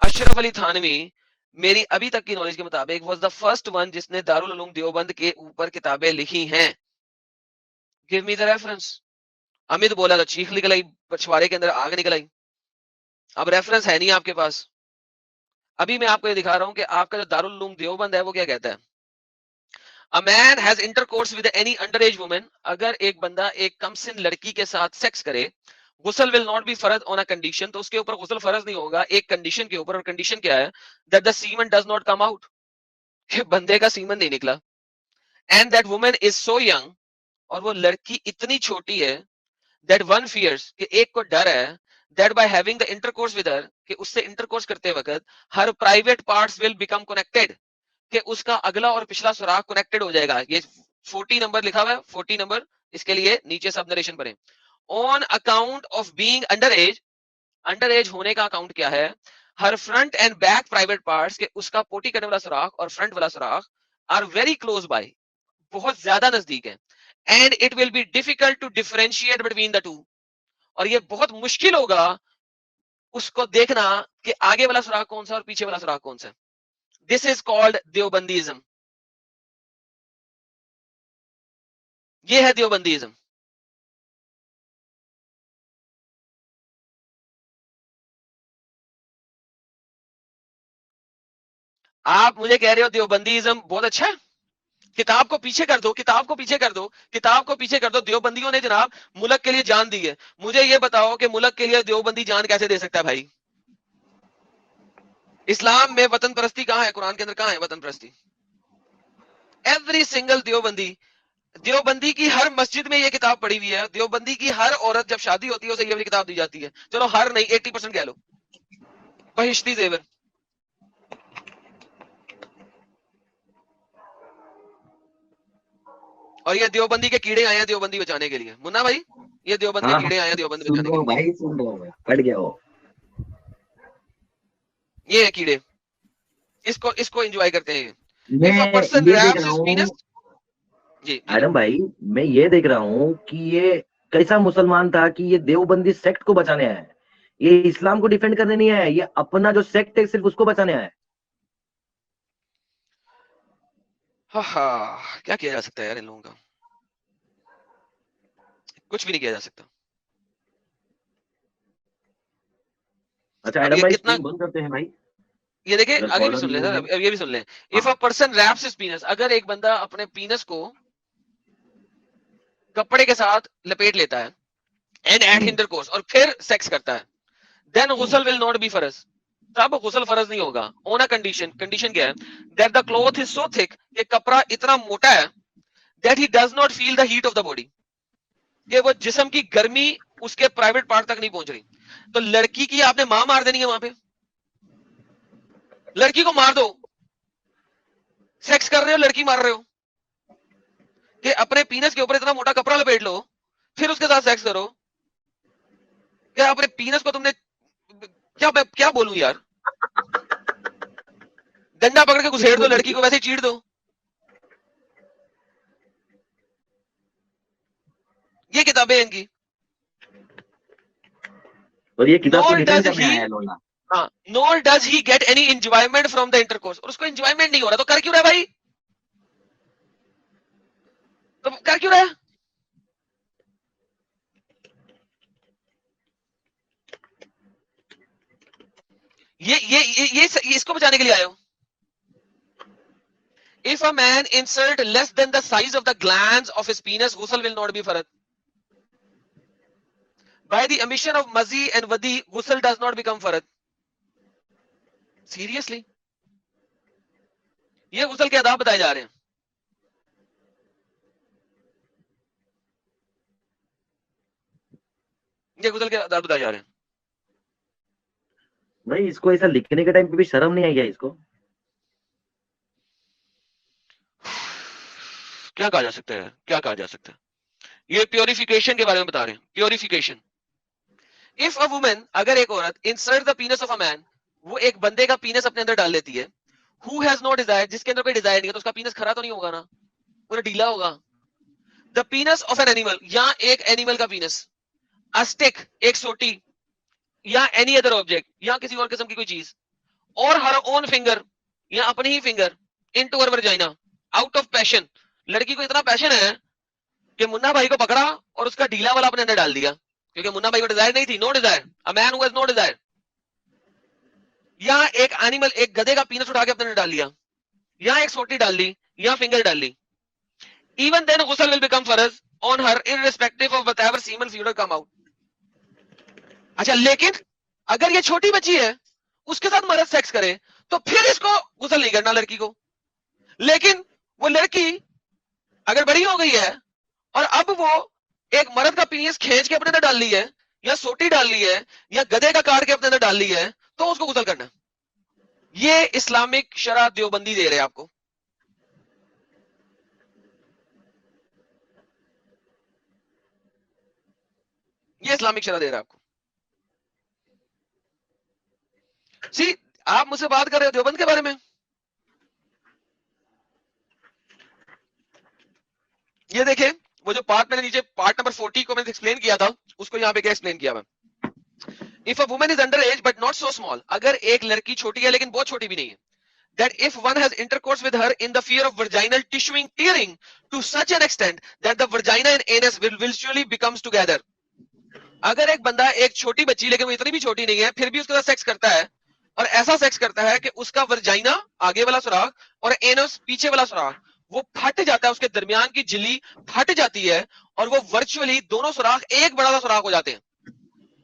अशरफ अली थानवी मेरी अभी तक की नॉलेज के मुताबिक वाज द फर्स्ट वन जिसने दारुल उलूम देवबंद के ऊपर किताबें लिखी हैं। Give me the reference. Amit बोला तो चीख निकल आई, पछवाड़े के अंदर आग निकल आई। अब रेफरेंस है नहीं आपके पास। अभी मैं आपको ये दिखा रहा हूं कि आपका जो दारुल उलूम देवबंद है वो क्या कहता है। A man has intercourse with any underage woman. अगर एक बंदा एक कम सिन लड़की के साथ सेक्स करे, गुसल विल नॉट बी फर्ज ऑन अ कंडीशन, तो उसके ऊपर गुसल फर्ज नहीं होगा एक कंडीशन के ऊपर। और कंडीशन क्या है? That the semen does not come out, कि बंदे का सीमन नहीं निकला। And that woman is so young, और वो लड़की इतनी छोटी है, दैट वन फियर्स, कि एक को डर है, that by having the intercourse with her, कि उससे इंटरकोर्स करते वक्त her private parts will become connected, कि उसका अगला और पिछला सुराग कनेक्टेड हो जाएगा। ये 40 नंबर लिखा हुआ है, 40 नंबर, इसके लिए नीचे सब नरेशन पढ़ें। On account of being under age होने का अकाउंट क्या है? Her front and back private parts, के उसका पोटी करने वाला सुराग और फ्रंट वाला सुराग आर वेरी क्लोज बाय, बहुत ज्यादा नजदीक है। And it will be difficult to differentiate between the two, और ये बहुत मुश्किल होगा उसको देखना कि आगे वाला सुराग कौन सा और पीछे वाला सुराग कौन सा। This is called Deobandism. ये है देवबंदीज्म। आप मुझे कह रहे हो देवबंदीज्म बहुत अच्छा है, किताब को पीछे कर दो, किताब को पीछे कर दो, किताब को पीछे कर दो। देवबंदियों ने जनाब मुल्क के लिए जान दी है। मुझे ये बताओ कि मुल्क के लिए देवबंदी जान कैसे दे सकता है भाई? इस्लाम में वतन परस्ती कहां है? कुरान के अंदर कहां है वतन परस्ती? एवरी सिंगल देवबंदी, देवबंदी की हर मस्जिद में ये किताब पड़ी हुई है। देवबंदी की हर औरत जब शादी होती है उसे ये वाली किताब दी जाती है। चलो हर नहीं, 80% कह लो। बहिश्ती जेवर। और ये देवबंदी के कीड़े आए हैं देवबंदी बचाने के लिए। मुन्ना भाई, ये देवबंद के हाँ कीड़े आए हैं देवबंद सुन बचाने रहा के हूँ लिए। भाई, सुन रहा हूँ मैं, फट गया वो। ये है कीड़े, इसको इसको एंजॉय करते हैं। इफ अ मैं पर्सन ये देख रैप्स रहा हिज हूँ पीनस, जी बोलो। आदम भाई, मैं ये देख रहा हूँ कि ये कैसा मुसलमान था कि ये देवबंदी सेक्ट को बचाने आया है। ये इस्लाम को डिफेंड करने नहीं आया है, ये अपना जो सेक्ट है सिर्फ उसको बचाने आया है। हा हा, क्या किया जा सकता है यार इन लोगों का? कुछ भी नहीं किया जा सकता। अच्छा अब आदम ये भाई, कितना, स्ट्रीम बंद करते हैं भाई, ये देखिए अगर आगे भी कॉलर सुन ही ले हो सर, गया। अब ये भी सुन ले। इफ अ हाँ पर्सन रैप्स हिज पीनस, अगर एक बंदा अपने पीनस को कपड़े के साथ लपेट लेता है, एंड एट हम्म इंटरकोर्स, और फिर सेक्स करता है, देन हम्म गुसल विल नॉट बी फरज, तब गुसल फरज नहीं होगा। ऑन अ कंडीशन, कंडीशन क्या है? That the cloth is so thick, ये कपड़ा इतना मोटा है, that he does not feel the heat of the body, कि वो जिस्म की गर्मी उसके प्राइवेट पार्ट तक नहीं पहुंच रही। तो लड़की की आपने मां मार देनी है वहां पे, लड़की को मार दो। सेक्स कर रहे हो, लड़की मार रहे हो, कि अपने पीनस के ऊपर इतना मोटा कपड़ा लपेट लो, फिर उसके साथ सेक्स करो। क्या अपने पीनस को तुमने, क्या मैं क्या बोलूं यार? डंडा पकड़ के घुसेड़ दो, लड़की को वैसे ही चीड़ दो। ये किताबें हैं इनकी। और ये किताब को नोर डिफेंड डज करने ही, आया है लोला। हाँ, nor does he get any enjoyment from the intercourse, और उसको एंजॉयमेंट नहीं हो रहा, तो कर क्यों रहा है भाई? तो कर क्यों रहा है? ये इसको बचाने के लिए आए हो। If a man insert less than the size of the glands of his penis, ghusl will not be farad. By the emission of mazi and wadi, ghusl does not become farad. Seriously? ये गुसल के आदाब बताए जा रहे हैं। ये गुसल के आदाब बताए जा रहे हैं। भाई इसको ऐसा लिखने के टाइम पे भी शर्म नहीं आई क्या इसको? क्या कहा जा सकता है, क्या कहा जा सकता है? ये प्योरिफिकेशन के बारे में बता रहे हैं, प्योरिफिकेशन। इफ अ वुमन, अगर एक औरत insert the पीनस of a man, वो एक बंदे का पीनस अपने अंदर डाल लेती है, हु हैज नो डिजायर, जिसके अंदर कोई डिजायर नहीं है, तो उसका पीनस खरा तो नहीं होगा ना, पूरा ढीला होगा। द पीनस ऑफ एन एनिमल, या एक एनिमल का पीनस, अ स्टिक, एक सोटी, या एनी अदर ऑब्जेक्ट, या किसी और किस्म की कोई चीज, और हर ओन फिंगर या अपनी ही finger into her vagina out of passion. लड़की को इतना पैशन है कि मुन्ना भाई को पकड़ा और उसका ढीला वाला अपने अंदर डाल दिया, क्योंकि मुन्ना भाई को डिजायर नहीं थी, no desire, a man who has no desire. या एक एनिमल, एक गधे का पीनस उठा के अपने अंदर डाल लिया, या एक सोटी डाल ली, या फिंगर डाल ली। इवन देन गुसल विल बिकम फर्ज on her irrespective of whatever semen fluid come out. अच्छा, लेकिन अगर ये छोटी बच्ची है, उसके साथ मर्द सेक्स करे तो फिर इसको गुसल नहीं करना लड़की को। लेकिन वो लड़की अगर बड़ी हो गई है और अब वो एक मर्द का पीस खींच के अपने अंदर डाल ली है, या सोटी डाल ली है, या गधे का काट के अपने अंदर डाल ली है, तो उसको गुसल करना है। ये इस्लामिक शरा देवबंदी दे रहे हैं आपको। ये इस्लामिक शरा दे रहा है आपको। सी, आप मुझसे बात कर रहे हो देवबंद के बारे में, ये देखें, वो जो पार्ट मैंने नीचे पार्ट नंबर 40 को मैंने एक्सप्लेन किया था, उसको यहाँ पे क्या एक्सप्लेन किया मैं। If a woman is under as but not so small, अगर एक लड़की छोटी है लेकिन बहुत छोटी भी नहीं है, that if one has intercourse with her in the fear of vaginal tissuing tearing to such an extent that the vagina and anus will virtually becomes together। अगर एक बंदा एक छोटी बच्ची, लेकिन वो इतनी भी छोटी नहीं है, फिर भी उसके साथ सेक्स करता है, और ऐसा सेक्स करता है कि उसका वर्जाइना आगे वाला सुराख और एनस पीछे वाला सुराख वो फट जाता है, उसके दरमियान की झिल्ली फट जाती है, और वो वर्चुअली दोनों सुराख एक बड़ा सा सुराख हो जाते हैं।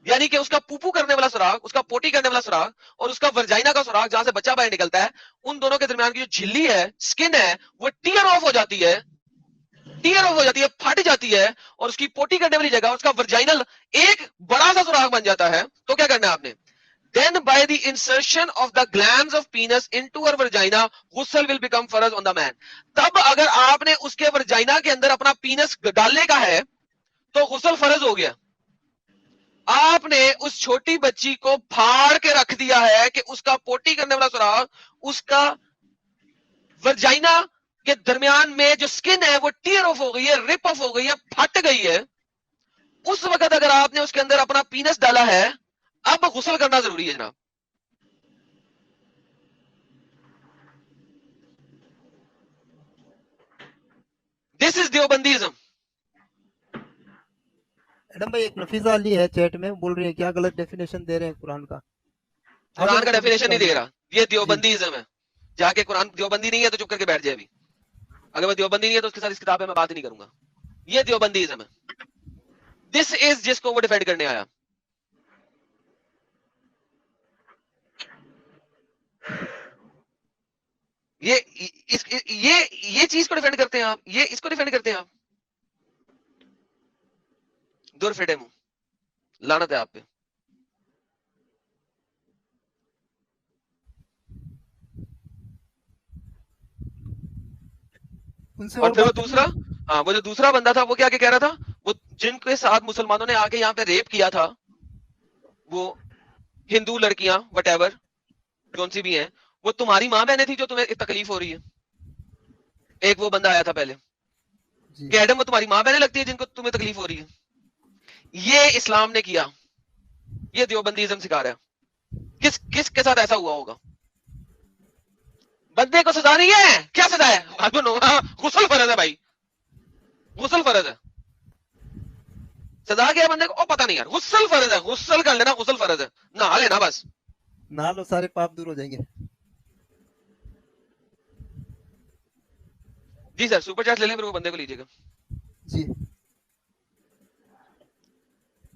यानी कि उसका पूपू करने वाला सुराख, उसका पोटी करने वाला सुराख, और उसका वर्जाइना का सुराख जहां से बच्चा बाहर निकलता है, उन दोनों के दरमियान की जो झिल्ली है, स्किन है, वो टीयर ऑफ हो जाती है, टीयर ऑफ हो जाती है, फट जाती है, और उसकी पोटी करने वाली जगह उसका वर्जाइनल एक बड़ा सा सुराख बन जाता है। तो क्या करना है आपने? Then by the insertion of the glands of penis into her vagina, ghusl will become farz on the man। तब अगर आपने उसके वर्जाइना के अंदर अपना पीनस डालने का है तो गुस्ल फर्ज हो गया। आपने उस छोटी बच्ची को फाड़ के रख दिया है कि उसका पोटी करने वाला सुराख, उसका वर्जाइना के दरमियान में जो स्किन है वो टीयर ऑफ हो गई है, रिप ऑफ हो गई है, फट गई है। उस वक्त अगर आपने उसके अंदर अपना पीनस डाला है, अब गुस्ल करना जरूरी है जनाब। This is देवबंदीज़म। मैडम भाई, एक नफीसा अली है चैट में, बोल रही है क्या गलत डेफिनेशन दे रहे हैं कुरान का। कुरान का डेफिनेशन नहीं दे रहा, ये देवबंदीज़म है। जाके कुरान देवबंदी नहीं है तो चुप करके बैठ जाए। अभी अगर वो देवबंदी नहीं है तो उसके साथ इस किताब में मैं बात ही नहीं करूंगा। ये देवबंदीज़म है। दिस इज जिसको वो डिफेंड करने आया। ये चीज को डिफेंड करते हैं आप, ये इसको डिफेंड करते हैं आप। दूर फिटे मुंह, लानत है आप पे। और फिर वो दूसरा, हाँ, वो जो दूसरा बंदा था वो क्या कह रहा था, वो जिनके साथ मुसलमानों ने आके यहाँ पे रेप किया था, वो हिंदू लड़कियां वटेवर कौन सी भी हैं, वो तुम्हारी माँ बहनें थी जो तुम्हें तकलीफ हो रही है। एक वो बंदा आया था पहले कि एडम वो तुम्हारी माँ बहनें लगती है जिनको तुम्हें तकलीफ हो रही है। ये इस्लाम ने किया, ये देवबंदीज़म सिखा रहा है। किसके साथ ऐसा हुआ होगा? बंदे को सजा नहीं है, क्या सजा है? गुस्ल फर्ज है भाई, गुस्ल फर्ज है। सजा क्या बंदे को? पता नहीं यार, गुस्ल फर्ज है, गुस्ल कर लेना, गुस्ल फर्ज है, नहा लेना बस, नहा लो, सारे पाप दूर हो जाएंगे। जी सर, सुपर चैट ले लें, फिर वो बंदे को लीजिएगा जी।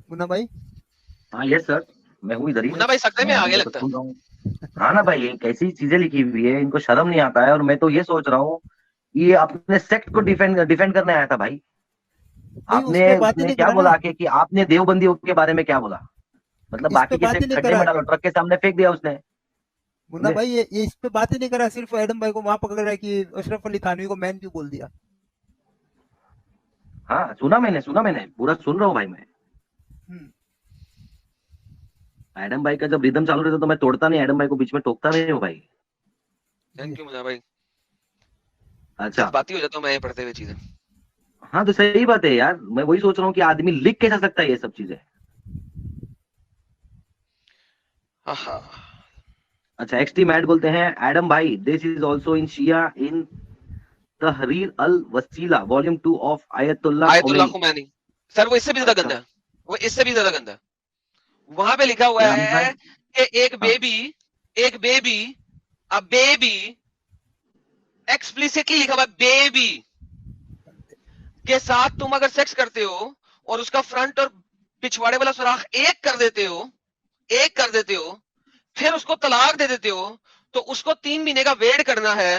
मुन्ना भाई, हाँ यस सर, मैं हूँ इधर ही। मुन्ना भाई सकते में आगे लगता है। हाँ ना भाई, कैसी चीजें लिखी हुई है, इनको शर्म नहीं आता है। और मैं तो ये सोच रहा हूँ, ये अपने सेक्ट को डिफेंड करने आया था भाई। आपने क्या बोला कि आपने देवबंदियों के बारे में क्या बोला? मतलब बाकी के सेक्ट खड्डे में डालो, ट्रक के सामने फेंक दिया उसने। मुन्ना भाई ये इस पे बात ही नहीं करा, सिर्फ एडम भाई को वहां पकड़ रहा है कि अशरफ अली थानवी को मैन क्यों बोल दिया। हाँ सुना मैंने पूरा सुन रहा हूँ भाई मैं। एडम भाई का जब रिदम चालू रहता तो मैं तोड़ता नहीं, एडम भाई को बीच में टोकता नहीं हूँ भाई। थैंक यू मुन्ना भाई। अच्छा, बात ही हो जाता हूँ मैं पढ़ते हुए चीजें। हाँ तो सही बात है यार, मैं वही सोच रहा हूँ कि आदमी लिख कैसे सकता है ये सब चीजें। अच्छा, एक्सटी मैट बोलते हैं, एडम भाई दिस इज आल्सो इन शिया इन तहरीर अल वसीला volume 2 of Ayatollah Ayatollah Khomeini. Khomeini. Sir वो इससे भी ज्यादा अच्छा, गंदा है, वो इससे भी ज्यादा गंदा है। वहां पे लिखा हुआ क्या अमित भाई? है कि हाँ, एक बेबी, अ बेबी, एक्सप्लिसिटली लिखा हुआ है बेबी के साथ तुम अगर सेक्स करते हो और उसका फ्रंट और पिछवाड़े वाला सुराख एक कर देते हो, फिर उसको तलाक दे देते हो, तो उसको 3 महीने का वेट करना है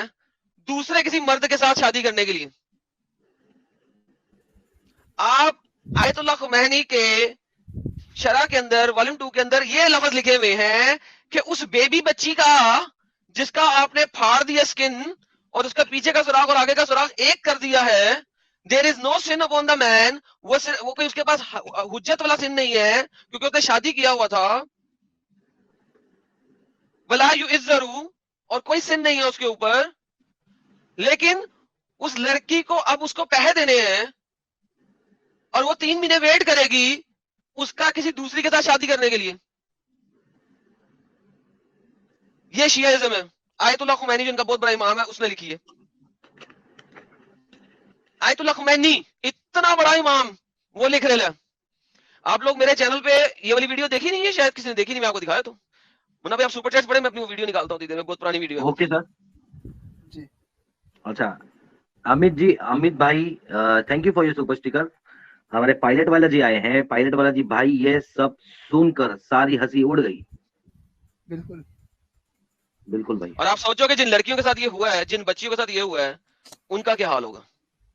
दूसरे किसी मर्द के साथ शादी करने के लिए। आप आयतुल्लाह खुमैनी के शरा के अंदर वॉल्यूम 2 के अंदर ये लफ्ज लिखे हुए हैं कि उस बेबी बच्ची का जिसका आपने फाड़ दिया स्किन और उसका पीछे का सुराख और आगे का सुराख एक कर दिया है, there is no sin upon the man, वो कोई उसके पास हुज्जत वाला सिन नहीं है क्योंकि उसने शादी किया हुआ था। वला युइज्जरू, और कोई सिन नहीं है उसके ऊपर, लेकिन उस लड़की को अब उसको पैसे देने हैं और वो 3 महीने वेट करेगी उसका किसी दूसरी के साथ शादी करने के लिए। ये शियाइज्म है। आयतुल्लाह खुमैनी जिनका बहुत बड़ा इमाम है उसने लिखी है। आयतुल्लाह खुमैनी इतना बड़ा इमाम, वो लिख रहे हैं। आप लोग मेरे चैनल पे ये वाली वीडियो देखी नहीं है, शायद किसी ने देखी नहीं, मैं आपको दिखाया तो मुन्ना भाई आप सुपर चैट्स पढ़े, मैं अपनी वो वीडियो निकालता हूँ, में बहुत पुरानी वीडियो है वो। Okay sir. जी अच्छा, अमित जी, अमित भाई thank you for your super sticker. हमारे पायलट वाला जी आए हैं। पायलट वाला जी भाई, ये सब सुनकर सारी हंसी उड़ गई। बिल्कुल बिल्कुल भाई। और आप सोचो कि जिन लड़कियों के साथ ये हुआ है, जिन बच्चियों के साथ ये हुआ है, उनका क्या हाल होगा।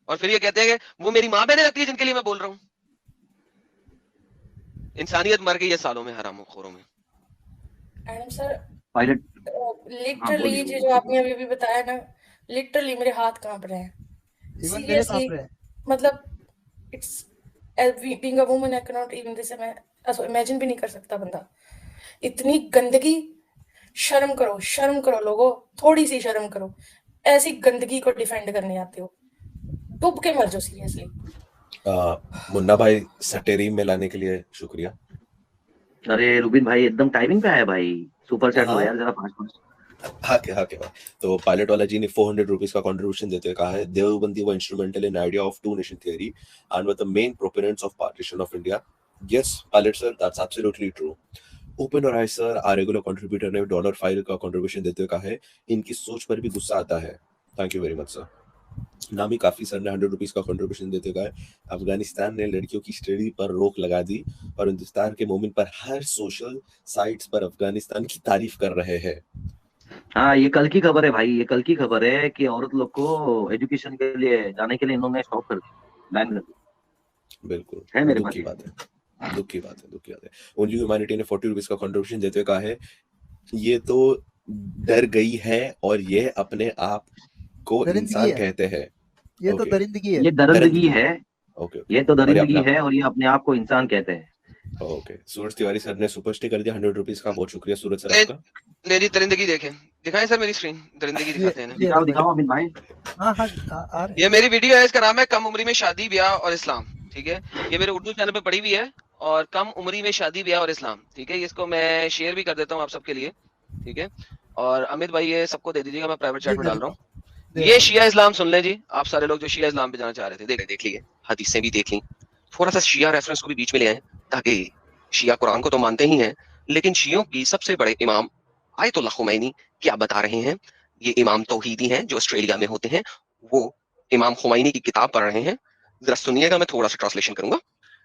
और फिर ये कहते हैं कि वो मेरी माँ बहने लगती है जिनके लिए मैं बोल रहा हूँ। इंसानियत मर गई है सालों में हरामखोरों में। एडम सर, पायलट, हाँ लिटरली बोलिए जो आपने अभी भी बताया ना, लिटरली मेरे हाथ कांप रहे हैं, इवन मेरे सीरियसली। कांप रहे हैं। मतलब it's being a woman, I can not even this, मैं इमेजिन भी नहीं कर सकता बंदा। इतनी गंदगी, शर्म करो लोगों, थोड़ी सी शर्म करो। ऐसी गंदगी को डिफेंड करने आते हो, डूब के मर जाओ सीरियसली। मुन्ना भाई सटेरी में लाने के लिए शुक्रिया। अरे रुबिन भाई एकदम टाइमिंग पे आया भाई, सुपर चैट लो यार जरा फास्ट। हाँ क्या तो पायलट वाला जी ने 400 रुपीस का कंट्रीब्यूशन देते हुए कहा है, Deobandi were instrumental in idea of two nation theory and were the main proponents of partition of India. Yes pilot sir, that's absolutely true. Open और I sir, are regular contributor ने $5 का contribution देते हुए कहा है, इनकी सोच पर भी गुस्सा आता है। Thank you very much sir. नामी काफी सर ने 100 रुपीस का कंट्रीब्यूशन देते हुए कहा, अफगानिस्तान ने लड़कियों की स्टडी पर रोक लगा दी और हिंदुस्तान के मोमिन पर हर सोशल साइट्स पर अफगानिस्तान की तारीफ कर रहे हैं। हाँ, ये कल की खबर है भाई, ये कल की खबर है कि औरत लोग को एजुकेशन के लिए जाने के लिए इन्होंने स्टॉप कर दिया, बैन कर दिया। बिल्कुल है मेरे दुख पास की बात है, दुख की बात है। ओनली ह्यूमैनिटी ने 40 रुपीस का कंट्रीब्यूशन देते हुए कहा है, ये तो डर गई है और ये अपने आप को इंसान कहते हैं। ये तो दरिंदगी है, ये दरिंदगी है। ओके, ये तो दरिंदगी है और ये अपने आप को इंसान कहते हैं। ओके, सूरज तिवारी सर ने सुपर स्टिक कर दिया 100 रुपीस का, बहुत शुक्रिया सूरज सर आपका। ले जी दरिंदगी देखें, दिखाएं सर मेरी स्क्रीन, दरिंदगी दिखाते हैं ना। दिखाओ अमित भाई। हाँ ये मेरी वीडियो है, इसका नाम है कम उम्री में शादी ब्याह और इस्लाम। ठीक है, ये मेरे उर्दू चैनल पे पड़ी हुई है, और कम उम्री में शादी ब्याह और इस्लाम। ठीक है, इसको मैं शेयर भी कर देता हूँ आप सबके लिए। ठीक है, और अमित भाई ये सबको दे दीजिएगा, मैं प्राइवेट चैट में डाल रहा हूँ। ये शिया इस्लाम सुन लें जी, आप सारे लोग जो शिया इस्लाम पे जाना चाह रहे थे, देख लीजिए, हदीसें भी देख ली, थोड़ा सा शिया रेफरेंस को भी बीच में ले आए, ताकि शिया कुरान को तो मानते ही हैं, लेकिन शियों की सबसे बड़े इमाम आयतुल्लाह खुमैनी क्या बता रहे हैं। ये इमाम तौहीदी हैं जो ऑस्ट्रेलिया में होते हैं, वो इमाम खुमैनी की किताब पढ़ रहे हैं। जरा सुनिएगा, मैं थोड़ा सा ट्रांसलेशन करूंगा।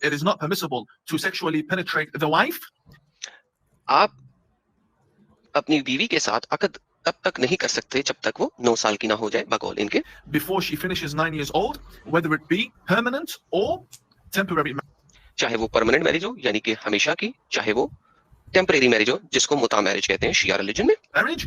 It is not permissible to sexually penetrate the wife. आप अपनी बीवी के साथ अकद तब तक नहीं कर सकते जब तक वो 9 साल की ना हो जाए, बकौल इनके। Before she finishes 9 years old, whether it be permanent or temporary. चाहे वो परमानेंट मैरिज हो यानी कि हमेशा की, चाहे वो टेम्परेरी मैरिज हो जिसको मुता मैरिज कहते हैं शिया रिलीजन में। Marriage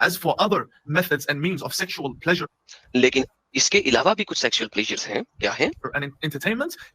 as for other methods and means of sexual pleasure. लेकिन इसके अलावा भी कुछ सेक्सुअल प्लेजर्स हैं। क्या हैं? And entertainment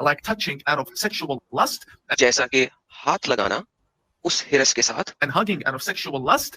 like touching out of sexual lust. जैसा कि हाथ लगाना उस हिरस के साथ, and hugging out of sexual lust,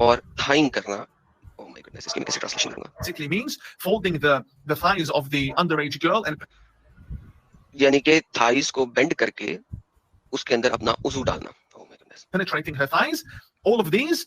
और थाइंग करना। Oh my goodness, इसकी मैं कैसे ट्रांसलेशन करूंगा? basically means folding the thighs of the underage girl and यानी कि थाइस को बेंड करके उसके अंदर अपना उजू डालना. Oh my goodness. penetrating her thighs, all of these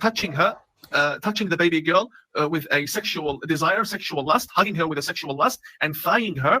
touching her, touching the baby girl with a sexual desire, sexual lust, hugging her with a sexual lust, and thighing her,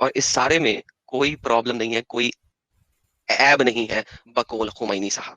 और इस सारे में कोई प्रॉब्लम नहीं है, कोई ऐब नहीं है, बकौल खुमैनी साहब.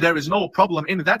there is no problem in that.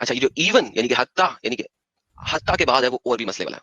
अच्छा, ये जो इवन यानी कि हत्ता, यानी कि हत्ता के बाद है वो और भी मसले वाला है.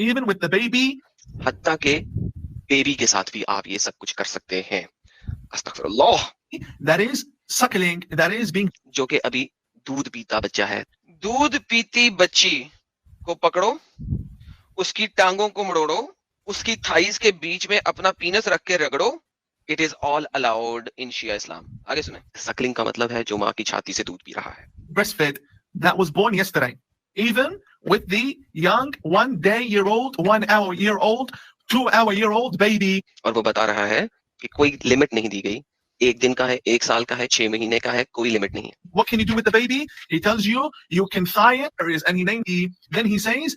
even with the baby, हत्ता के बेबी के साथ भी आप ये सब कुछ कर सकते हैं. अस्तगफिरुल्लाह. that is suckling, that is being, जो कि अभी दूध पीता बच्चा है. दूध पीती बच्ची को पकड़ो, उसकी टांगों को मरोड़ो, उसकी थाइस के बीच में अपना पीनस रख के रगड़ो. It is all allowed in Shia Islam. आगे सुने. सकलिंग का मतलब है जो माँ की छाती से दूध पी रहा है. breastfed, that was born yesterday, even with the young 1 day-year-old, 1 hour-year-old, 2 hour-year-old baby. और वो बता रहा है कि कोई लिमिट नहीं दी गई. 1 दिन का है, 1 साल का है, 6 महीने का है, कोई लिमिट नहीं है. What can you do with the baby? He tells you, you can thigh it, and he named the, then he says,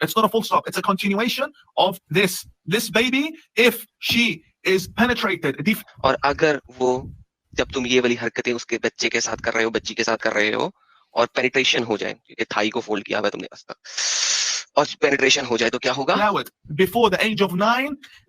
It's not a full stop, it's a continuation of this. This baby, if she is penetrated, और अगर वो, जब तुम ये वाली हरकतें उसके बच्चे के साथ कर रहे हो, बच्ची के साथ कर रहे हो, और पेनिट्रेशन हो जाए, क्योंकि थाई को फोल्ड किया हुआ है तुमने, और पेनिट्रेशन हो जाए तो क्या होगा? before the age of 9,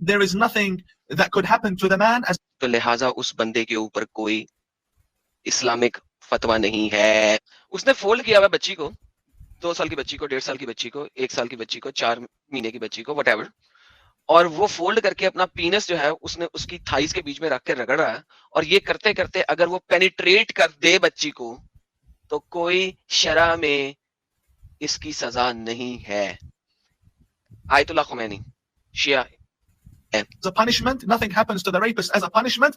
there is nothing that could happen to the man as. तो लिहाजा उस बंदे के ऊपर कोई इस्लामिक फतवा नहीं है. उसने फोल्ड किया हुआ बच्ची को, 2 साल की बच्ची को, 1.5 साल की बच्ची को, 1 साल की बच्ची को, 4 महीने की बच्ची को, व्हाटएवर, और वो फोल्ड करके अपना पीनस जो है उसने उसकी थाइस के बीच में रख के रगड़ रहा है, और ये करते करते अगर वो पेनिट्रेट कर दे बच्ची को, तो कोई शरा में इसकी सजा नहीं है. Ayatollah Khomeini, Shia. As a punishment, nothing happens to the rapist as a punishment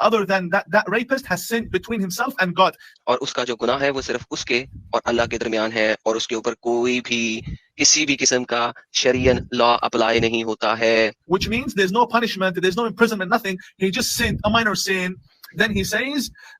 other than that rapist has sinned between himself and God. और उसका जो गुनाह है वो सिर्फ उसके और अल्लाह के दरमियान है, और उसके ऊपर कोई भी किसी भी किस्म का शरीयन लॉ अप्लाई नहीं होता है. Which means there's no punishment, there's no imprisonment, nothing. He just sinned a minor sin. Then he says,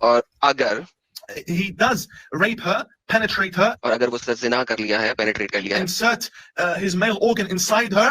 और अगर he does rape her, penetrate her, और अगर वो ज़िना कर लिया है, पेनिट्रेट कर लिया है, insert his male organ inside her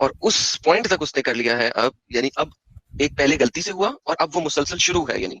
और उस पॉइंट तक उसने कर लिया है, अब यानी अब एक पहले गलती से हुआ और अब वो मुसलसल शुरू है, यानी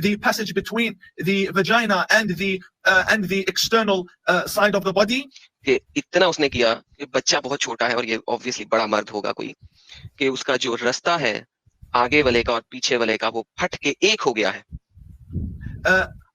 the passage between the vagina and the external side of the body. कि इतना उसने किया कि बच्चा बहुत छोटा है और ये ऑब्वियसली बड़ा मर्द होगा कोई, कि उसका जो रास्ता है आगे वाले का और पीछे वाले का वो फट के एक हो गया है.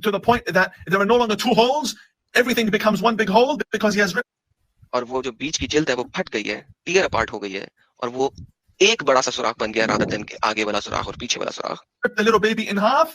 to the point that there are no longer 2 holes, everything becomes one big hole because he has ripped. और वो जो बीच की जिल्द है वो फट गई है, टीयर अपार्ट हो गई है, और वो एक बड़ा सा सुराख बन गया रादर देन के आगे वाला सुराख और पीछे वाला सुराख. The little baby in half,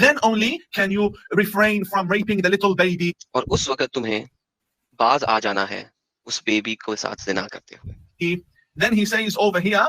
then only can you refrain from raping the little baby. और उस वक्त तुम्हें बाज आ जाना है उस बेबी को साथ ज़िना करते हुए. Then he says over here,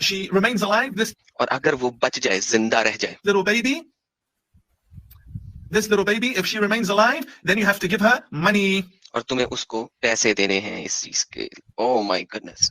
she remains alive, this और अगर वो बच जाए, जिंदा रह जाए, this little baby, if she remains alive, then you have to give her money. और तुम्हें उसको पैसे देने हैं इस चीज के. Oh my goodness.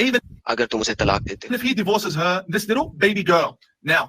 even अगर तुम उसे तलाक देते, if he divorces her, this little baby girl. Now,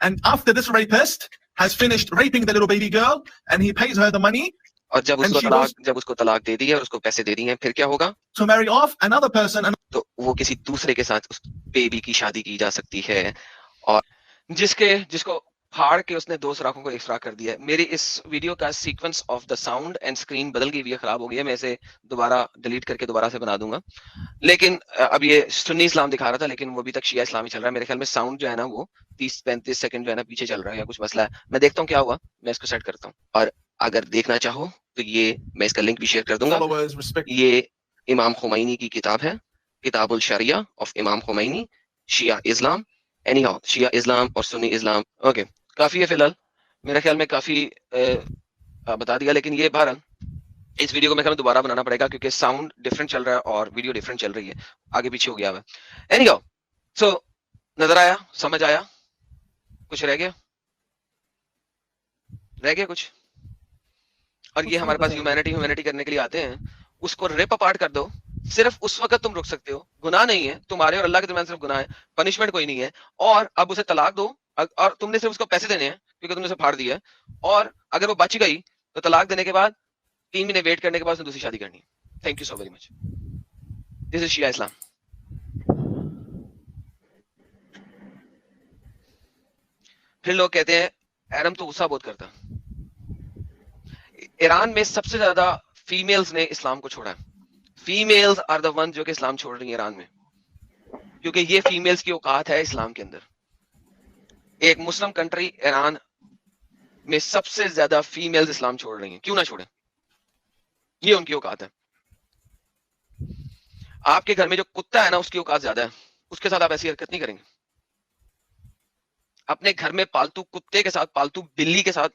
and after this rapist has finished raping the little baby girl and he pays her the money, और जब उसको तलाक दे दी है और उसको पैसे दे दिए हैं, फिर क्या होगा? to marry off another person, and तो वो किसी दूसरे के साथ उस बेबी की शादी की जा सकती है, और जिसको फाड़ के उसने 2 सुराखों को एक सुराख कर दिया है. मेरी इस वीडियो का sequence of the sound and screen बदल गई हुई है, खराब हो गई है. मैं इसे दोबारा डिलीट करके दोबारा से बना दूंगा. लेकिन अब ये सुन्नी इस्लाम दिखा रहा था, लेकिन वो अभी तक शिया इस्लामी चल रहा है. मेरे ख्याल में साउंड जो है ना वो 30-35 सेकंड जो है ना पीछे चल रहा है, या कुछ मसला है. मैं देखता हूँ क्या हुआ, मैं इसको सेट करता हूँ. और अगर देखना चाहो तो ये मैं इसका लिंक भी शेयर कर दूंगा. ये इमाम खुमैनी की किताब है, किताबुल शरिया ऑफ इमाम खुमैनी, शिया इस्लाम. एनीहाउ, शिया इस्लाम और सुन्नी इस्लाम. ओके, काफी है फिलहाल, मेरे ख्याल में काफी बता दिया. लेकिन ये बहरहाल इस वीडियो को मैं दोबारा बनाना पड़ेगा क्योंकि साउंड डिफरेंट चल रहा है और वीडियो डिफरेंट चल रही है, आगे पीछे हो गया है। एनीहाउ, सो नजर आया, समझ आया, कुछ रह गया कुछ? और ये हमारे पास ह्यूमैनिटी करने के लिए आते हैं, उसको रिप अपार्ट कर दो। सिर्फ उस वक्त तुम रुक सकते हो, गुनाह नहीं है तुम्हारे और अल्लाह के दरमियान, सिर्फ गुनाह है, पनिशमेंट कोई नहीं है। और अब उसे तलाक दो, और तुमने सिर्फ उसको पैसे देने हैं क्योंकि तुमने उसे फाड़ दिया है। और अगर वो बच गई तो तलाक देने के बाद 3 महीने वेट करने के बाद उसने दूसरी शादी करनी है। Thank you so very much. This is Shia Islam. फिर लोग कहते हैं एरम तो गुस्सा बहुत करता। ईरान में सबसे ज्यादा फीमेल्स ने इस्लाम को छोड़ा है। फीमेल्स आर द वन जो कि इस्लाम छोड़ रही है ईरान में, क्योंकि ये फीमेल्स की औकात है इस्लाम के अंदर। एक मुस्लिम कंट्री ईरान में सबसे ज्यादा फीमेल्स इस्लाम छोड़ रही हैं, क्यों ना छोड़े, ये उनकी औकात है। आपके घर में जो कुत्ता है ना, उसकी औकात ज्यादा है, उसके साथ आप ऐसी हरकत नहीं करेंगे। अपने घर में पालतू कुत्ते के साथ, पालतू बिल्ली के साथ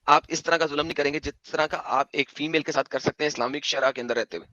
आप इस तरह का जुल्म नहीं करेंगे जिस तरह का आप एक फीमेल के साथ कर सकते हैं इस्लामिक शरा के अंदर रहते हुए।